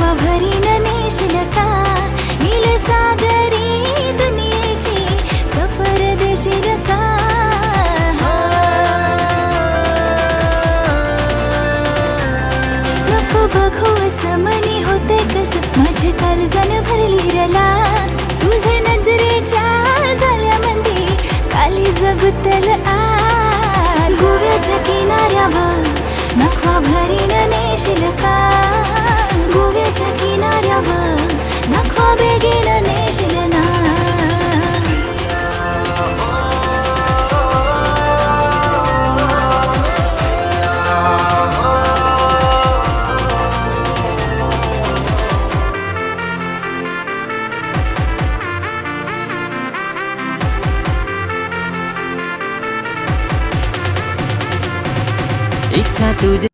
नखवा भरीन नेशील का नीलसागरी दुनियेची सफर देशील का नको बघू असं मनी होते कस माझे काळजान भरली रलास तुझे नजरेच्या झाल्यामंदी काली जगुतल आज गोव्याच्या किनाऱ्यावर नखवा भरीन नेशील का गोव्याच्या किनाऱ्यावर नखवा बेगीन नेशील ना इच्छा तुझी